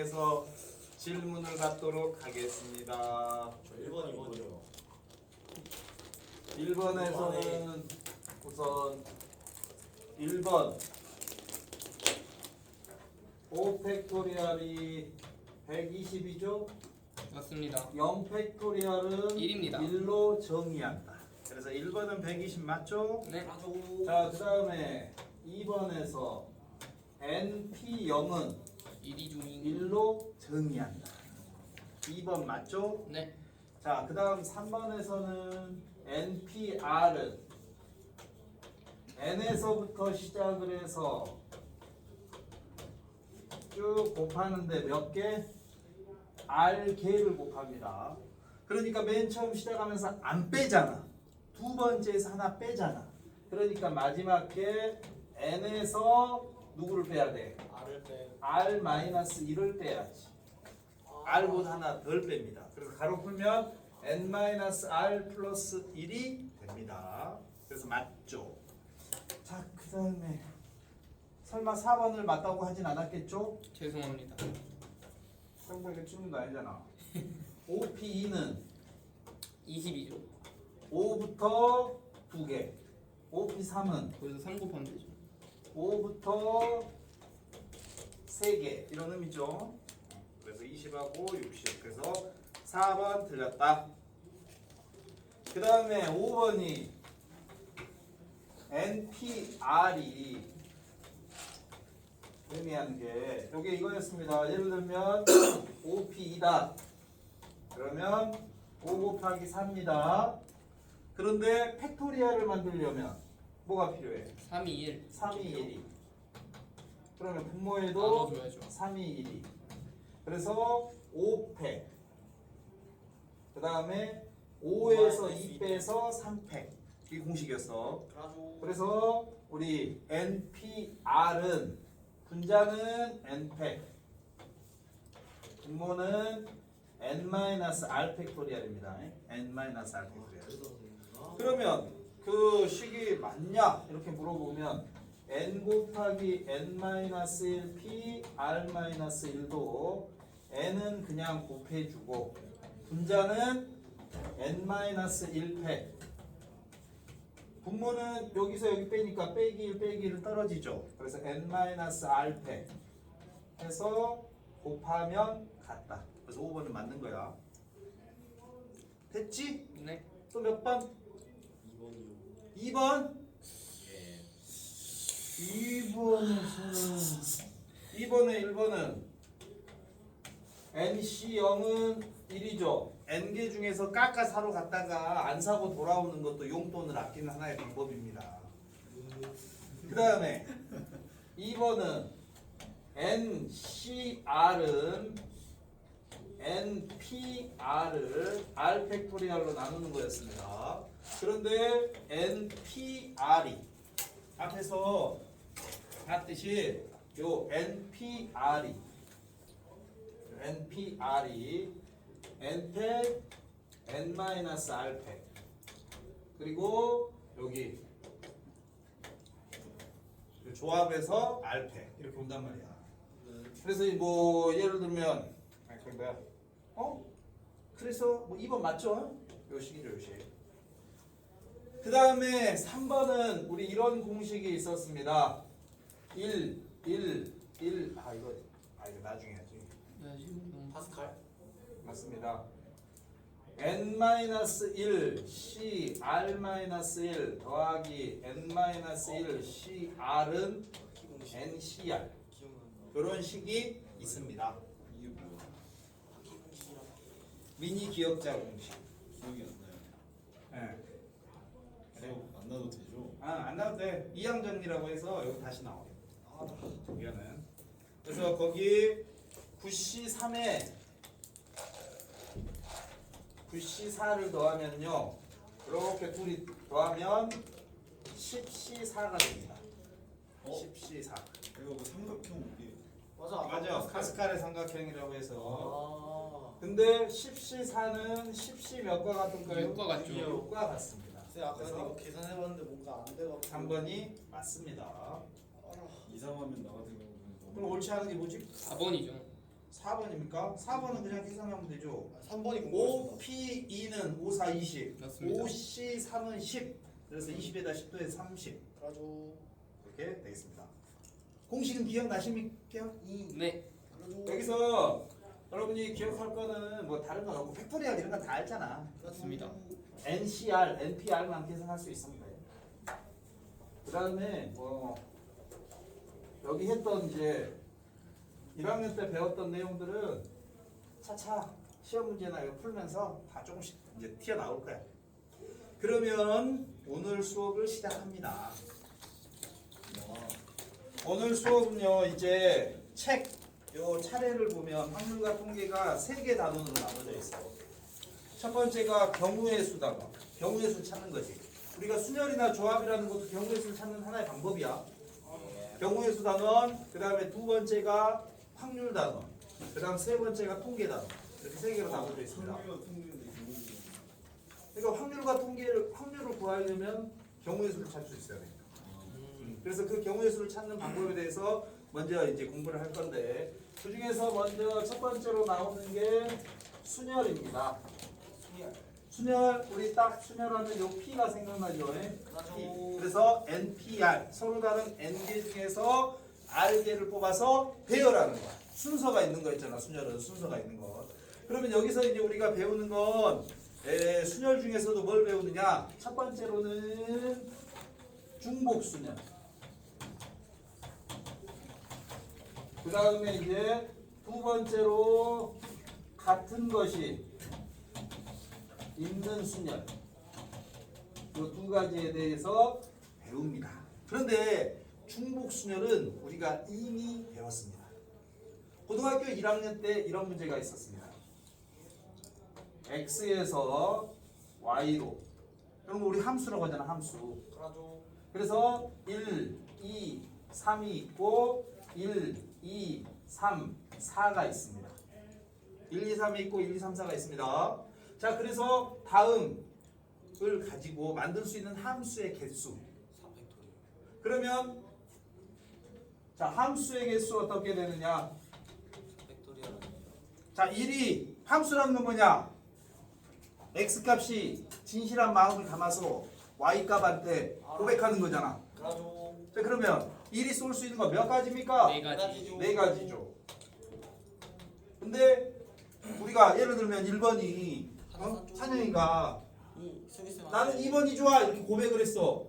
대해서 질문을 받도록 하겠습니다. 저 1번, 2번이요. 1번에서는 우선 1번 5 팩토리얼이 120이죠? 맞습니다. 0 팩토리얼은 1입니다. 1로 정의한다. 그래서 1번은 120 맞죠? 네. 자, 그 다음에 2번에서 NP0은 1이 중인 1로 정의한다. 2번 맞죠? 네. 자, 그 다음 3번에서는 NPR은 N에서부터 시작을 해서 쭉 곱하는데 몇 개? R개를 곱합니다. 그러니까 맨 처음 시작하면서 안 빼잖아. 두 번째에서 하나 빼잖아. 그러니까 마지막 게 N에서 누구를 빼야 돼? R을 빼. R-1을 빼야지. R보다 하나 덜 뺍니다. 그래서 가로 풀면 N-R 플러스 1이 됩니다. 그래서 맞죠? 자, 그 다음에 설마 4번을 맞다고 하진 않았겠죠? 죄송합니다. 성분이 찍는 거 아니잖아. OP2는 20이죠. 5부터 2개. OP3은 거기서 3 곱하면 되죠. 5부터 3개. 이런 의미죠. 그래서 20하고 60. 그래서 4번 틀렸다. 그 다음에 5번이 NPR이 의미하는 게 이게 이거였습니다. 예를 들면 OP2다. 그러면 5 곱하기 4입니다. 그런데 팩토리얼을 만들려면 뭐가 필요해? 3이 1. 3이 1이. 그러면 분모에도 나눠줘야죠. 3이 1이. 그래서 5팩. 그 다음에 5에서 2 빼서 3팩. 이 공식이었어. 그래서 우리 NPR은 분자는 n팩, 분모는 n-r 팩토리얼입니다. n-r 팩토리얼. 그러면 그 식이 맞냐? 이렇게 물어보면 n 곱하기 n-1 p r-1도 n은 그냥 곱해주고 분자는 n-1팩. 분모는 여기서 여기 빼니까 빼기 1 빼기 1 떨어지죠. 그래서 n-r팩 해서 곱하면 같다. 그래서 5번은 맞는 거야. 됐지? 네. 또 몇 번? 2번이요. 2번? 예. 2번에 1번은 NC0은 1이죠. N개 중에서 깎아 사러 갔다가 안 사고 돌아오는 것도 용돈을 아끼는 하나의 방법입니다. 그 다음에 2번은 NCR은 NPR을 R 팩토리얼로 나누는 거였습니다. 그런데 NPR이 앞에서 봤듯이 요 NPR이 n팩 n-r팩 그리고 여기 조합해서 r팩 이렇게 온단 말이야. 그래서 뭐 예를 들면 그게 뭐야? 그래서 뭐 2번 맞죠? 요 식이죠, 요 식. 그 다음에 3번은 우리 이런 공식이 있었습니다. 1 이거 나중에 하지. 네, 지금 파스칼? 맞습니다. n-1 c r-1 더하기 n-1 c r은 ncr 이런 식이 있습니다. 이게 뭐야? 미니 기억자 공식. 기억이 안 나요. 예. 수업 안 나도 되죠? 안 나도 돼. 이항 정리라고 해서 여기 다시 나와요. 이거는. 그래서 거기 9C3에 9C4를 더하면요. 이렇게 둘이 더하면 10C4가 됩니다. 10C4. 이거 뭐 삼각형 이게 맞아. 파스칼의 삼각형이라고 해서. 아. 근데 10C4는 10C 몇과 같은가요? 6과 같죠. 6과 같습니다. 쌤 아까 그래서 이거 계산해봤는데 뭔가 안 돼가지고 3번이 맞습니다. 이상하면 나 같은 경우는 그럼 옳지 않은 게 뭐지? 4번이죠. 4번입니까? 4번은 그냥 계산하면 되죠. 3번이 궁금했습니다. OP2는 5, 4, 20. 맞습니다. OC3은 10. 그래서 20에다 10 더해 30. 그라조. 이렇게 되겠습니다. 공식은 기억나십니까? 네. 그라조. 여기서 여러분이 기억할 거는 뭐 다른 건 없고 팩토리얼 이런 건 다 알잖아. 맞습니다. NCR, NPR만 계산할 수 있습니다. 그 다음에 뭐 여기 했던 이제 1학년 때 배웠던 내용들은 차차 시험 문제나 이거 풀면서 다 조금씩 이제 튀어나올 거야. 그러면 오늘 수업을 시작합니다. 와. 오늘 수업은요 이제 책 요 차례를 보면 확률과 통계가 3개 단원으로 나눠져 있어. 첫 번째가 경우의 수 단원. 경우의 수 찾는 거지. 우리가 순열이나 조합이라는 것도 경우의 수를 찾는 하나의 방법이야. 경우의 수 단원, 그 다음에 두 번째가 확률 단원, 그 다음 세 번째가 통계 단원. 이렇게 3개로 나눠져 있습니다. 통계가 통계인데 경우는 그러니까 확률을 구하려면 경우의 수를 찾을 수 있어야 됩니다. 그래서 그 경우의 수를 찾는 방법에 대해서 먼저 이제 공부를 할 건데 그 중에서 먼저 첫 번째로 나오는 게 순열입니다. 순열 우리 딱 순열하면 요 P가 생각나죠? P. 그래서 NPR 서로 다른 N개 중에서 R개를 뽑아서 배열하는 거야. 순서가 있는 거 있잖아. 순열은 순서가 있는 거. 그러면 여기서 이제 우리가 배우는 건 순열 중에서도 뭘 배우느냐? 첫 번째로는 중복순열. 그 다음에 이제 두 번째로 같은 것이 있는 순열. 이 두 가지에 대해서 배웁니다. 그런데 중복순열은 우리가 이미 배웠습니다. 고등학교 1학년 때 이런 문제가 있었습니다. x에서 y로. 그럼 우리 함수라고 하잖아, 함수. 그라조. 그래서 1, 2, 3이 있고 1, 2, 3, 4가 있습니다. 1, 2, 3이 있고 1, 2, 3, 4가 있습니다. 자, 그래서 다음을 가지고 만들 수 있는 함수의 개수. 그러면 자, 함수의 개수 어떻게 되느냐? 자, 1이 함수라는 건 뭐냐? x값이 진실한 마음을 담아서 y값한테 고백하는 거잖아. 그라조. 자, 그러면 1이 쏠 수 있는 거 몇 가지입니까? 네 가지. 네 가지죠. 근데 우리가 예를 들면 1번이 찬영이가 나는 2번이 좋아 이렇게 고백을 했어.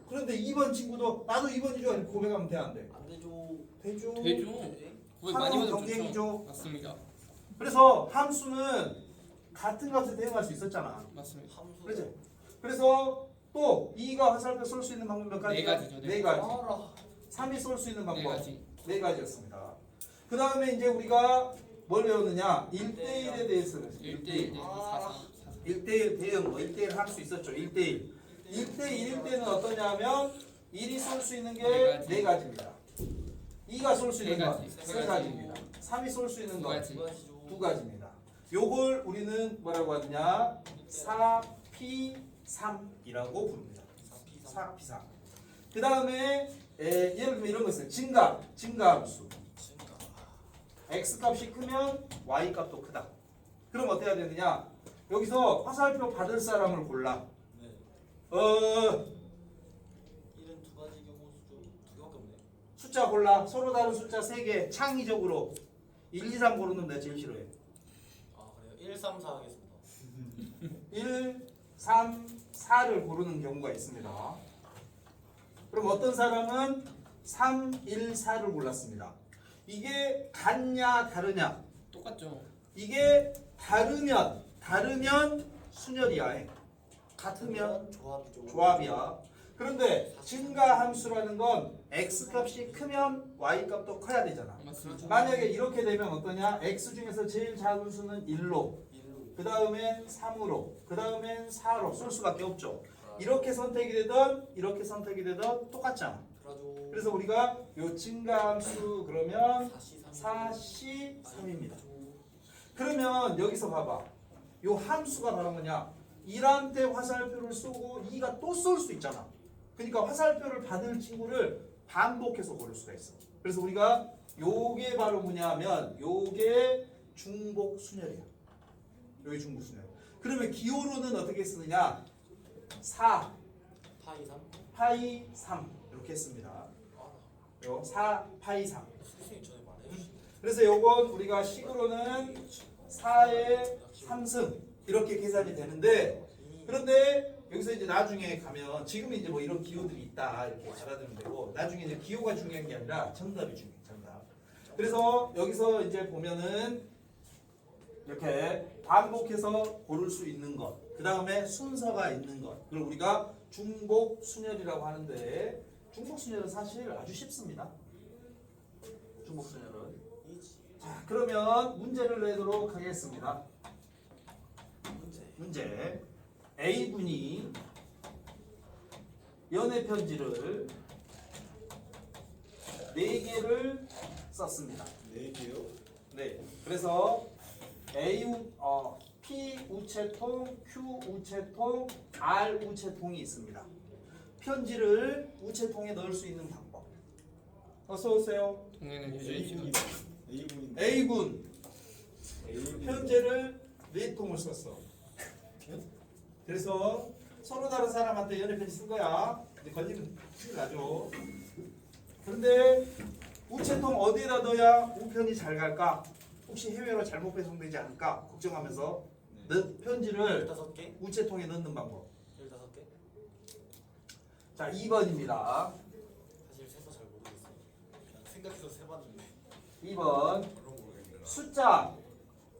그런데 2번 친구도 나도 2번이 좋아 이렇게 고백하면 돼, 안 돼? 안 되죠. 되죠. 되죠. 고백 많이 상호 받으면 경쟁이죠. 좋죠. 맞습니다. 그래서 함수는 같은 값을 대응할 수 있었잖아. 맞습니다. 함수. 그렇지? 그래서 또 2가 화살표 쏠 수 있는 방법 몇 가지? 네 가지죠, 네 네 가지. 알아. 3이 쏠 수 있는 네 방법 가지. 네 가지였습니다. 그 다음에 이제 우리가 뭘 배웠느냐? 1대1에 대해서는 1대1 1대1 대응, 뭐 1대1 할 수 있었죠. 1대1. 1대1일 때는 어떠냐면 1이 쏠 수 있는 게 네 가지. 네 가지입니다. 2가 쏠 수 있는 네 건 가지. 세 가지입니다. 3이 쏠 수 있는 두 건 가지. 두 가지입니다. 요걸 우리는 뭐라고 하느냐? 4P3이라고 부릅니다. 4P3. 그 다음에 예를 들면 이런 거 있어요. 증가함수. x 값이 크면 y 값도 크다. 그럼 어떻게 해야 되느냐? 여기서 화살표 받을 사람을 골라. 네. 1은 두 가지 경우 수죠. 두 개밖에 없네. 숫자 골라. 서로 다른 숫자 3개 창의적으로 1, 2, 3 고르는 내가 제일 싫어해. 아 그래요? 1, 3, 4 하겠습니다. 1, 3, 4를 고르는 경우가 있습니다. 그럼 어떤 사람은 3, 1, 4를 골랐습니다. 이게 같냐 다르냐? 똑같죠. 이게 다르면 순열이야. 같으면 조합이죠. 조합이야. 그런데 증가함수라는 건 x 값이 크면 y 값도 커야 되잖아. 맞습니다. 만약에 이렇게 되면 어떠냐? x 중에서 제일 작은 수는 1로, 1로. 그 다음엔 3으로, 그 다음엔 4로 쏠 수밖에 없죠. 이렇게 선택이 되든 이렇게 선택이 되든 똑같잖아. 그라조. 그래서 우리가 요 증가함수 그러면 4C 4C3입니다. 그러면 여기서 봐봐. 요 함수가 바로 뭐냐? 1한테 화살표를 쏘고 2가 또 쏠 수 있잖아. 그러니까 화살표를 받을 친구를 반복해서 고를 수가 있어. 그래서 우리가 요게 바로 뭐냐면 요게 중복 순열이야. 요게 중복 순열. 그러면 기호로는 어떻게 쓰느냐? 4 파이 3. 파이 3 이렇게 했습니다. 요 4 파이 3. 선생님 전에 말해주신. 그래서 요건 우리가 식으로는 4의 3승 이렇게 계산이 되는데, 그런데 여기서 이제 나중에 가면 지금은 이제 뭐 이런 기호들이 있다 이렇게 알아두면 되고, 나중에 이제 기호가 중요한 게 아니라 정답이 중요해. 정답. 그래서 여기서 이제 보면은 이렇게 반복해서 고를 수 있는 것, 그 다음에 순서가 있는 것, 그걸 우리가 중복 순열이라고 하는데, 중복 순열은 사실 아주 쉽습니다. 중복 순열은. 자, 그러면 문제를 내도록 하겠습니다. 문제. A군이 연애 편지를 4개를 썼습니다. 4개요? 네. 그래서 P 우체통, Q 우체통, R 우체통이 있습니다. 편지를 우체통에 넣을 수 있는 방법. 어서 오세요. 동네는 유주의 지금 A군인데 A군 A군인데 편지를 4통을 썼어. 그래서 서로 다른 사람한테 연애 편지 쓴 거야. 이제 걸리면 큰일 나죠. 그런데 우체통 어디에다 넣어야 우편이 잘 갈까? 혹시 해외로 잘못 배송되지 않을까? 걱정하면서 편지를 15개? 우체통에 넣는 방법. 15개? 자, 2번입니다. 사실 세서 잘 모르겠어요. 그냥 생각해서 세봤는데 2번 그런 모르겠네요. 숫자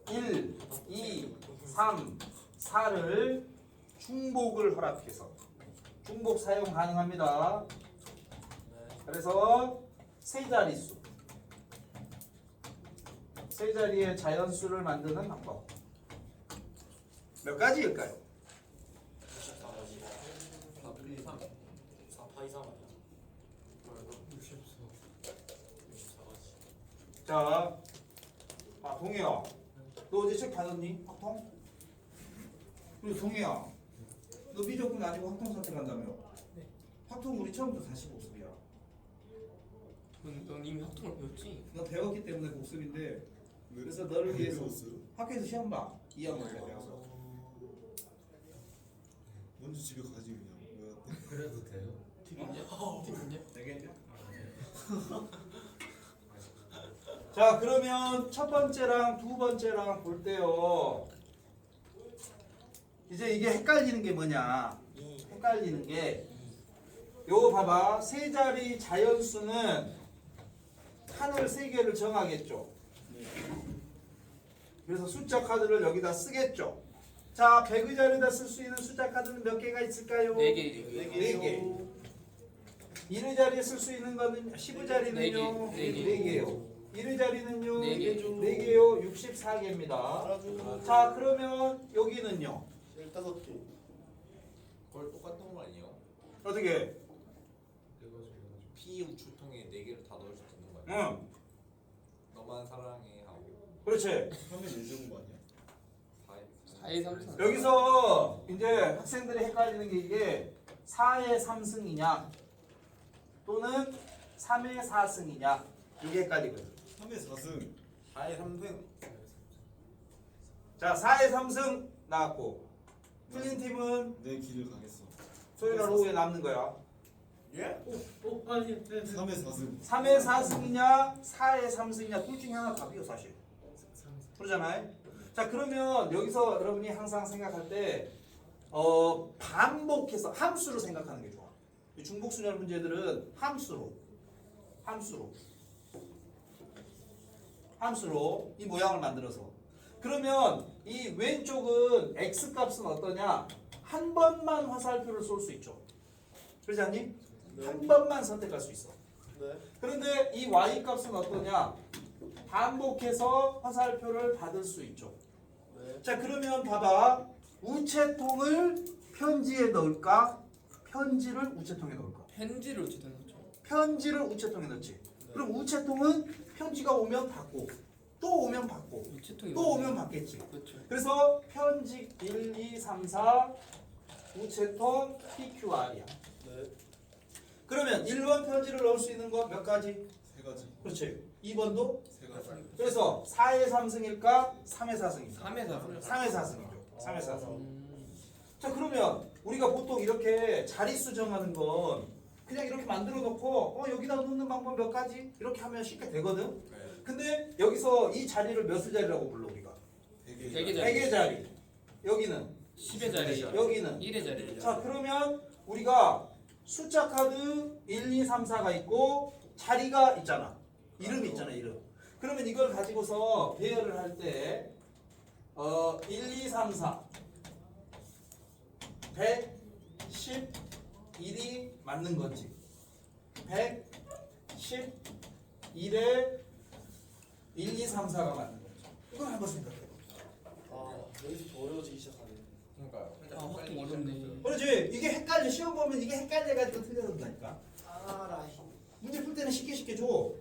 1, 2, 3, 4를 중복을 허락해서 중복 사용 가능합니다. 네. 그래서 세 자릿수, 세 자리의 자연수를 만드는 방법. 몇 가지일까요? 64가지. 4분의 3 4 파이 3 아니야? 64가지. 자, 동해야, 너 어제 책 받았니? 학통? 그리고 동해야, 너 미적분 아니고 학통 선택한다며? 네. 학통 우리 처음부터 다시 복습이야. 넌 이미 학통을 배웠지? 너 배웠기 때문에 복습인데, 그래서 너를 위해서 배웠어요? 학교에서 시험 봐. 2학년 때 배워서. 먼저 집에 가지 그냥. 그래도 돼요? 팁이냐? 팁이냐? 되겠냐? 자, 그러면 첫 번째랑 두 번째랑 볼 때요. 이제 이게 헷갈리는 게 뭐냐? 헷갈리는 게 요 봐봐. 세 자리 자연수는 칸을 3개를 정하겠죠. 그래서 숫자 카드를 여기다 쓰겠죠. 자, 100의 자리에다 쓸 수 있는 숫자 카드는 몇 개가 있을까요? 4개. 4개. 1의 자리에 쓸 수 있는 거는 10의 자리는요. 네 개. 4개요. 1의 자리는요. 네 개. 4개요. 64개입니다. 자, 그러면 여기는요. 15개. 그걸 똑같은 거 아니에요? 어떻게? P 우체통에 4개를 다 넣을 수 있는 거 아니에요? 응. 너만 사랑해 하고 그렇지. 3의 1제곱 아니야? 4의 3승 여기서 이제 학생들이 헷갈리는 게 이게 4의 3승이냐 또는 3의 4승이냐, 이게 헷갈리거든. 3의 4승 4의 3승. 자, 4의 3승 나왔고, 틀린 팀은 내 길을 가겠어. 토요일 날 오후에 남는 거야. 예? 3의 4승 3의 4승이냐 4의 3승이냐 둘 중에 하나 답이요 사실. 그러잖아요. 자, 그러면 여기서 여러분이 항상 생각할 때 반복해서 함수로 생각하는 게 좋아. 이 중복순열 문제들은 함수로 이 모양을 만들어서, 그러면 이 왼쪽은 x값은 어떠냐, 한 번만 화살표를 쏠 수 있죠. 그렇지 않니? 한 번만 선택할 수 있어. 네. 그런데 이 y값은 어떠냐, 반복해서 화살표를 받을 수 있죠. 네. 자, 그러면 봐봐. 우체통을 편지에 넣을까? 편지를 우체통에 넣을까? 편지를 어쨌든 넣죠. 편지를 우체통에 넣지. 그럼 우체통은 편지가 오면 받고, 또 오면 받고, 우체통이 또 오면 받겠지. 그렇죠. 그래서 편지 1, 2, 3, 4 우체통 PQR이야. 네. 그러면 1번 편지를 넣을 수 있는 거 몇 가지? 3가지. 그렇지. 2번도 세가 그래서 4의 3승일까? 3의 4승일까? 3의 4승. 3의 4승이죠. 3의 4승. 음. 자 그러면 우리가 보통 이렇게 자릿수 정하는 건 그냥 이렇게 만들어 놓고 여기다 넣는 방법 몇 가지 이렇게 하면 쉽게 되거든. 네. 근데 여기서 이 자리를 몇의 자리라고 불러 우리가? 100의 자리. 100의 자리. 여기는 10의 자리. 여기는 1의 자리. 자 그러면 우리가 숫자 카드 1, 2, 3, 4가 있고 자리가 있잖아. 이름이 있잖아 이름. 그러면 이걸 가지고서 배열을 할 때 1, 2, 3, 4 111이 맞는 건지 111에 1, 2, 3, 4가 맞는 건지 이걸 한번 생각해 봐. 여기서 더 어려워지기 시작하네. 그러니까요. 아, 확통 어렵네. 그렇지. 이게 헷갈려. 시험 보면 이게 헷갈려가지고 틀려진다니까. 아라. 문제 풀 때는 쉽게 줘.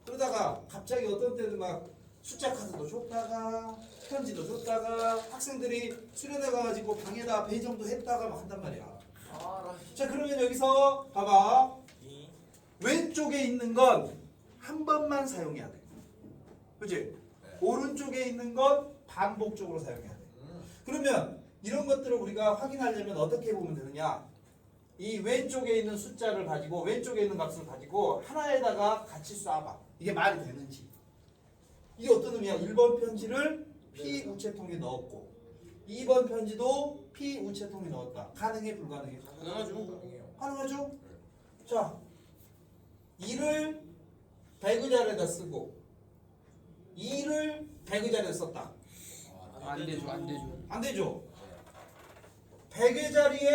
그러다가 갑자기 어떤 때는 막 숫자 카드도 줬다가 편지도 줬다가 학생들이 수련해가지고 방에다 배정도 했다가 막 한단 말이야. 자 그러면 여기서 봐봐. 왼쪽에 있는 건 한 번만 사용해야 돼. 그렇지? 네. 오른쪽에 있는 건 반복적으로 사용해야 돼. 그러면 이런 것들을 우리가 확인하려면 어떻게 보면 되느냐? 이 왼쪽에 있는 숫자를 가지고 왼쪽에 있는 값을 가지고 하나에다가 같이 쏴봐. 이게 말이 되는지. 이게 어떤 의미야? 1번 편지를 P 우체통에 넣었고 2번 편지도 P 우체통에 넣었다. 가능해 불가능해? 가능하죠. 가능하죠? 자 2를 100의 자리에다 쓰고 2를 100의 자리에 썼다. 안 되죠. 안 되죠. 안 되죠? 100의 자리에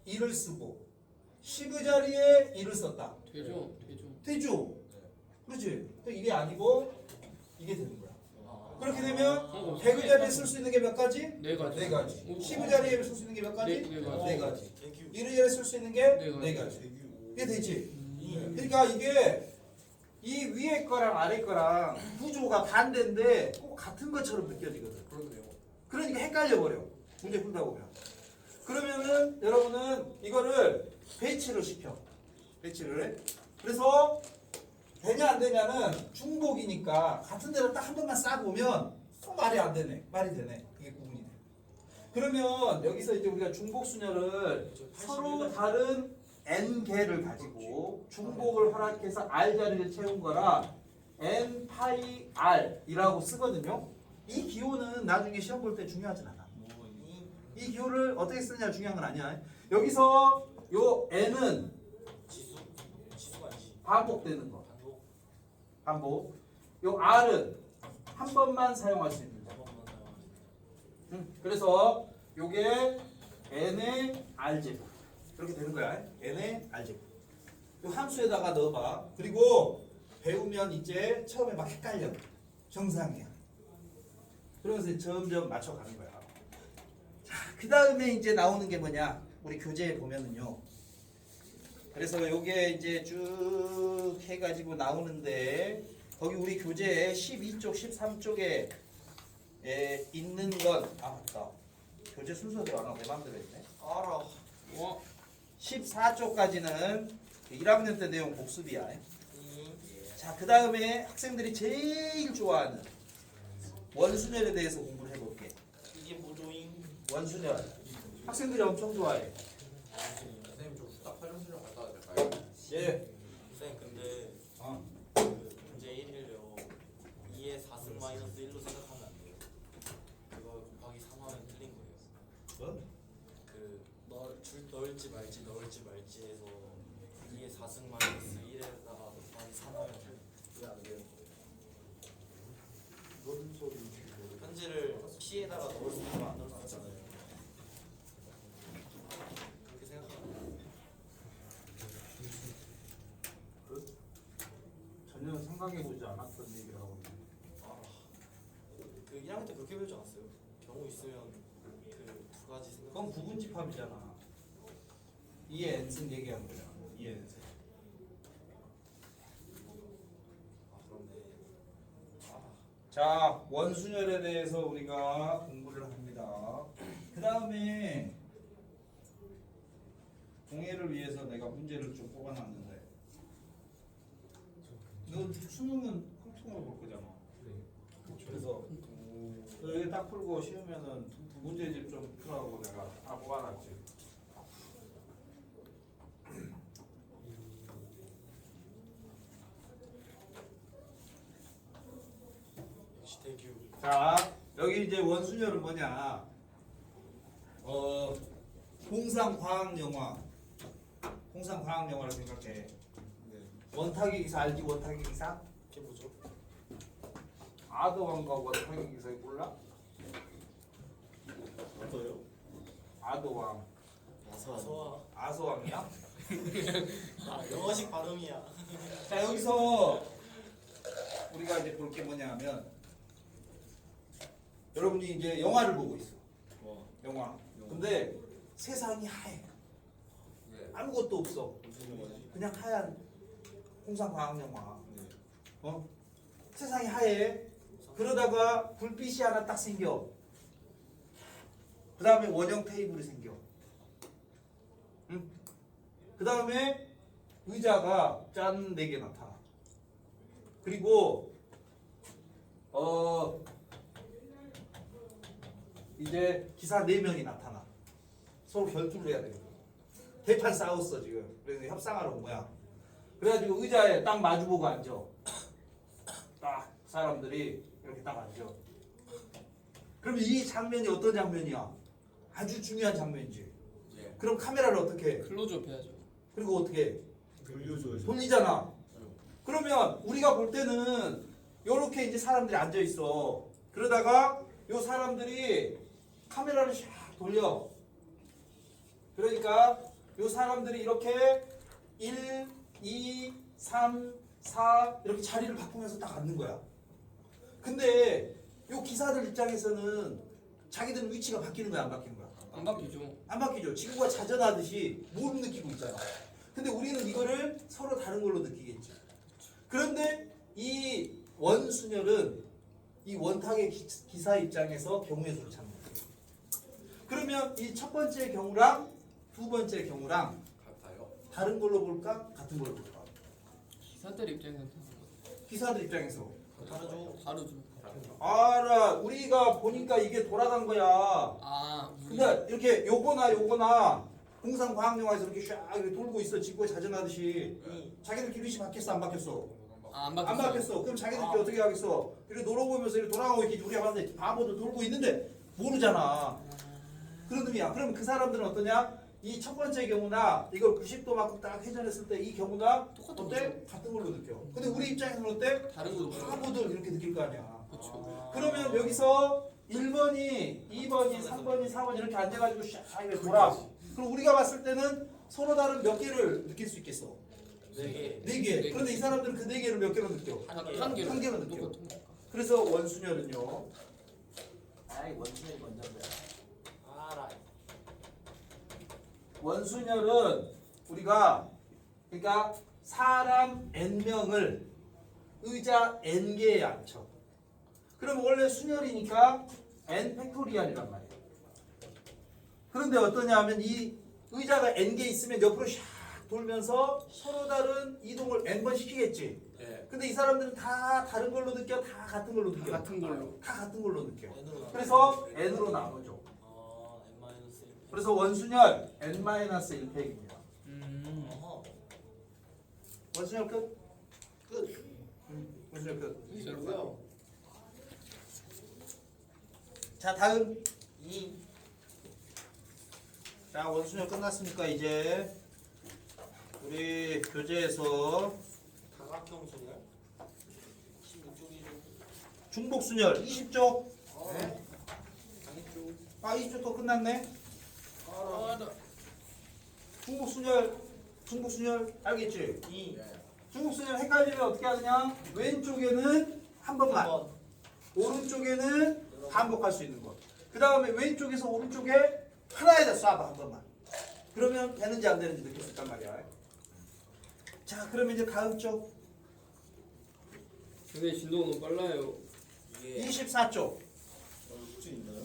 2를 쓰고 10의 자리에 2를 썼다. 되죠. 되죠. 되죠? 그렇지? 또 이게 아니고 이게 되는 거야. 그렇게 되면 100의 자리에 쓸 수 있는 게 몇 가지? 네 가지. 네 가지. 10의 자리에 쓸 수 있는 게 몇 가지? 네 가지. 네 가지. 1의 자리에 쓸 수 있는 게 네 네 가지. 가지. 이게 되지? 음. 그러니까 이게 이 위에 거랑 아래 거랑 구조가 반대인데 꼭 같은 것처럼 느껴지거든. 그러네요. 그러니까 헷갈려 버려. 문제 풀다 보면. 그러면은 여러분은 이거를 배치를 시켜. 배치를 해. 그래서 되냐 안 되냐는 중복이니까 같은 데로 딱 한 번만 쏴보면 말이 안 되네. 말이 되네. 이게 구분이 돼. 그러면 여기서 이제 우리가 중복 순열을 서로 다른 n 개를 가지고 중복을 허락해서 r 자리를 채운 거라 n 파이 r이라고 쓰거든요. 이 기호는 나중에 시험 볼 때 중요하진 않아. 이 기호를 어떻게 쓰느냐 중요한 건 아니야. 여기서 요 n은 지수가 아니지. 반복되는 거. 반복. 반복. 요 r은 한 번만 사용할 수 있는 거. 그래서 요게 n의 r제곱. 그렇게 되는 거야. n의 r제곱. 요 함수에다가 넣어봐. 그리고 배우면 이제 처음에 막 헷갈려. 정상이야. 그러면서 점점 맞춰가는 거야. 자, 그 다음에 이제 나오는 게 뭐냐? 우리 교재에 보면은요. 그래서 요게 이제 쭉 해가지고 나오는데 거기 우리 교재에 12쪽, 13쪽에 있는 건 맞다. 교재 순서대로 안 하고 내 맘대로 했네. 알아. 14쪽까지는 1학년 때 내용 복습이야. 자, 그 다음에 학생들이 제일 좋아하는 원순열에 대해서 공부를 해볼게. 이게 뭐죠잉? 원순열. 학생들이 엄청 좋아해. 선생님 좀 후딱 활용수련 갔다 와도 될까요? 예. 선생님 근데 어. 그 문제 1일요 2의 4승 마이너스 1로 생각하면 안 돼요. 그거 곱하기 3하면 틀린 거예요. 뭐? 그 넣을지 말지 해서 2의 4승 마이너스 1에다가 곱하기 3하면 왜안 돼요? 뭔 소리? 편지를 P에다가 넣을 수 있고 안 넣을 수 있잖아요. 그렇게 생각하면 돼요. 전혀 생각해보지 않았던 얘기를 하고 있네. 그 1학년 때 그렇게 배우지 않았어요? 경우 있으면 그 두 가지 생각. 그건 부분집합이잖아. 2의 n승 얘기한 거야. 2의 n승. 그런데 자, 원순열에 대해서 우리가 공부를 합니다. 그 다음에 동해를 위해서 내가 문제를 좀 뽑아놨는데 너 수능은 통으로 볼 거잖아. 그래서 여기 딱 풀고 쉬우면은 문제집 좀 풀어하고 내가 다 모아놨지. 역시 대규. 자, 여기 이제 원순열은 뭐냐? 공상과학 영화. 공상과학 영화를 생각해. 원탁의 기사 알지? 원탁의 기사? 그게 뭐죠? 아도왕과 원탁의 기사 몰라? 어떠요? 아도왕. 아서와. 아소왕이야? 아 영어식 발음이야. 자, 여기서 우리가 이제 볼 게 뭐냐면 여러분이 이제 영화를 보고 있어. 영화. 근데 세상이 하얘. 네. 아무것도 없어. 무슨 영화지? 그냥 하얀 공상과학 영화. 세상이 하얘. 그러다가 불빛이 하나 딱 생겨. 그 다음에 원형 테이블이 생겨. 응? 그 다음에 의자가 짠 4개 나타나. 그리고 이제 기사 4명이 나타나. 서로 결투를 해야 돼. 대판 싸웠어 지금. 그래서 협상하러 온 거야. 그래가지고 의자에 딱 마주보고 앉아. 딱 사람들이 이렇게 딱 앉아. 그러면 이 장면이 어떤 장면이야? 아주 중요한 장면이지. 예. 그럼 카메라를 어떻게 해? 클로즈업 해야죠. 그리고 어떻게 해? 돌려줘야죠. 돌리잖아. 그러면 우리가 볼 때는 요렇게 이제 사람들이 앉아 있어. 그러다가 요 사람들이 카메라를 샥 돌려. 그러니까 요 사람들이 이렇게 1, 2, 3, 4 이렇게 자리를 바꾸면서 딱 앉는 거야. 근데 요 기사들 입장에서는 자기들은 위치가 바뀌는 거야, 안 바뀌는 거야? 안 바뀌죠. 안 바뀌죠. 지구가 자전하듯이 못 느끼고 있잖아. 근데 우리는 이거를 서로 다른 걸로 느끼겠지. 그런데 이 원순열은 이 원탁의 기사 입장에서 경우의 수를 찾는 거예요. 그러면 이 첫 번째 경우랑 두 번째 경우랑 같아요. 다른 걸로 볼까? 같은 걸로 볼까? 기사들 입장에서 기사들 입장에서. 다르죠. 다르죠. 알아. 우리가 보니까 이게 돌아간 거야. 아, 근데 이렇게 요거나 공상과학영화에서 이렇게 샥 이렇게 돌고 있어. 지구에 자전하듯이. 자기들끼리 위치 바뀌었어? 안 바뀌었어? 안 안 바뀌었어요. 바뀌었어. 그럼 자기들끼리 어떻게 하겠어? 이렇게 놀아보면서 이렇게 돌아가고 있겠지. 우리가 봤는데 바보도 돌고 있는데 모르잖아. 그런 의미야. 그럼 그 사람들은 어떠냐? 이 첫 번째 경우나 이걸 90도만큼 딱 회전했을 때 이 경우나 똑같은 어때? 같은 걸로 느껴. 근데 우리 입장에서는 어때? 다른 걸로 바보들 이렇게 느낄 거 아니야. 그렇죠. 그러면 여기서 1번이, 2번이, 3번이, 4번이 이렇게 앉아가지고 샥 이렇게 돌아. 그럼 우리가 봤을 때는 서로 다른 몇 개를 느낄 수 있겠어? 4개. 4개. 그런데 이 사람들은 그 4개를 몇 개로 느껴? 한 개로 한 개로 느껴. 똑같은 거. 그래서 원순열은요. 아이 원순열이 먼저인데. 알아. 원순열은 우리가 그러니까 사람 n명을 의자 n개에 앉혀. 그럼 원래 순열이니까 n 팩토리얼이란 말이에요. 그런데 어떠냐면 이 의자가 n개 있으면 옆으로 샥 돌면서 서로 다른 이동을 n번 시키겠지. 예. 근데 이 사람들은 다 다른 걸로 느껴? 다 같은 걸로 느껴? 같은 걸로. 다 같은 걸로 느껴. n으로 나눠. 그래서 n으로 나누죠. n-1. 그래서 원순열 n-1팩입니다. 어허. 원순열 끝? 끝. 원순열 끝. 의자로요. 자 다음 2. 자 원순열 끝났으니까 이제 우리 교재에서 다각형 순열. 16쪽이죠. 중복순열 20쪽. 네. 당했죠. 아 20쪽 또 끝났네. 알아. 중복순열 알겠지? 2. 중복순열 헷갈리면 어떻게 하느냐? 왼쪽에는 한 번만, 1번. 오른쪽에는 반복할 수 있는 것. 그 다음에 왼쪽에서 오른쪽에 하나에다 쏴봐 한 번만. 그러면 되는지 안 되는지 느낄 수 있단 말이야. 자 그러면 이제 다음 쪽 근데 진도가 너무 빨라요. 이게 24쪽. 숙제 있나요?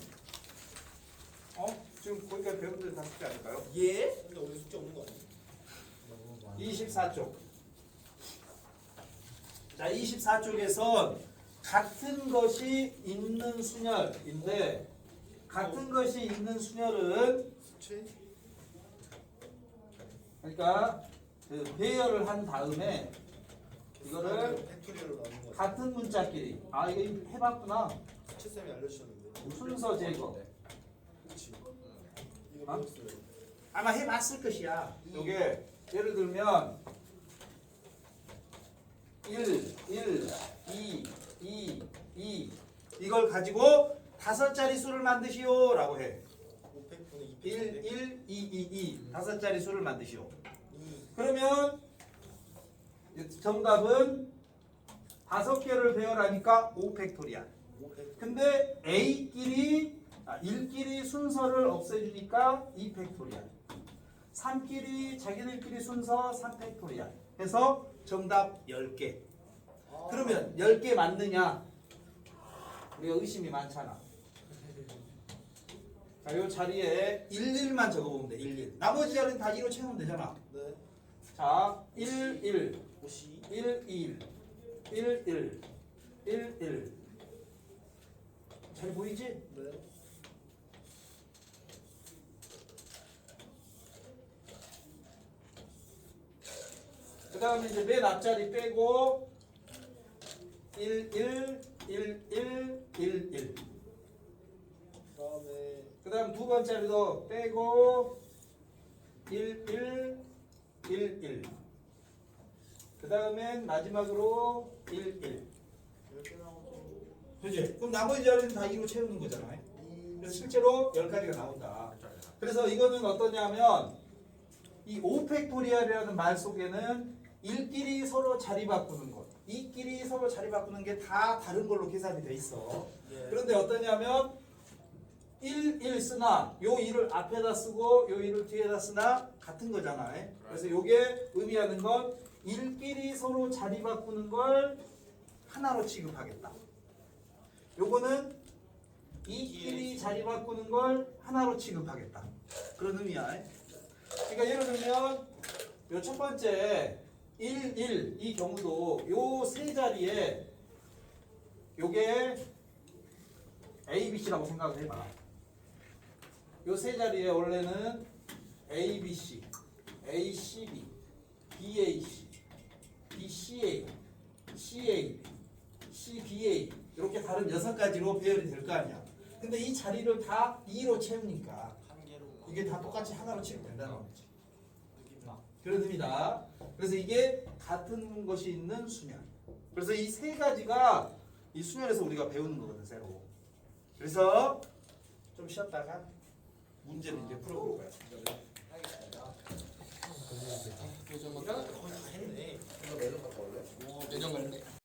지금 거기까지 배우들 다 숙제 아닐까요? 예? 근데 오늘 숙제 없는 거 아니야? 24쪽. 자, 24쪽에선 같은 것이 있는 순열인데 같은 것이 있는 순열은 수치? 그러니까 그 배열을 한 다음에 이거를 팩토리로 나눈 거. 같은 문자끼리 이거 해봤구나. 수치 쌤이 알려주셨는데. 순서 제거 그렇지. 이거 어? 배웠어요. 아마 해봤을 것이야. 요게 예를 들면 1, 2 이걸 가지고 5자리 수를 만드시오 라고 해. 500분의 1, 2 5자리 수를 만드시오. 2. 그러면 정답은 5개를 배열하니까 5팩토리알. 500. 근데 A끼리 1끼리 순서를 없애주니까 2팩토리알. 3끼리 자기들끼리 순서 3팩토리알. 해서 정답 10개. 그러면 10개 맞느냐? 우리가 의심이 많잖아. 자, 요 자리에 11만 적어보면 돼. 11. 나머지 자리는 다 2로 채우면 되잖아. 네. 자, 11, 52. 11, 11, 11. 잘 보이지? 네. 그 다음에 이제 맨 앞자리 빼고 1, 1, 1, 1, 1, 1. 그다음에 그 다음 두 번째도 빼고 1, 1, 1, 1. 그 다음엔 마지막으로 1, 1. 10개 나오고. 그지? 그럼 나머지 자리는 다 2로 채우는 거잖아요. 그래서 실제로 10가지가 나온다. 그래서 이거는 어떠냐면 이 5팩토리얼이라는 말 속에는 1끼리 서로 자리 바꾸는 것, 2끼리 서로 자리 바꾸는 게 다 다른 걸로 계산이 돼 있어. 예. 그런데 어떠냐면 1 쓰나 요 1을 앞에다 쓰고 요 1을 뒤에다 쓰나 같은 거잖아요. 그래서 요게 의미하는 건 1끼리 서로 자리 바꾸는 걸 하나로 취급하겠다. 요거는 2끼리 자리 바꾸는 걸 하나로 취급하겠다. 그런 의미야. 그러니까 예를 들면 요 첫 번째 1, 1 이 경우도 요 세 자리에 요게 A, B, C라고 생각을 해봐. 요 세 자리에 원래는 A, B, C, A, C, B, B, A, C, B, C, A, C, A, C, B, A 이렇게 다른 6가지로 배열이 될 거 아니야. 근데 이 자리를 다 2로 채우니까 한 개로 이게 다 똑같이 하나로 채우면 된다는 거지. 느낌나. 그런 의미다. 그래서 이게 같은 것이 있는 수열. 그래서 이 세 가지가 이 수열에서 우리가 배우는 거거든, 새로. 그래서 좀 쉬었다가 문제를 이제 풀어볼 거야.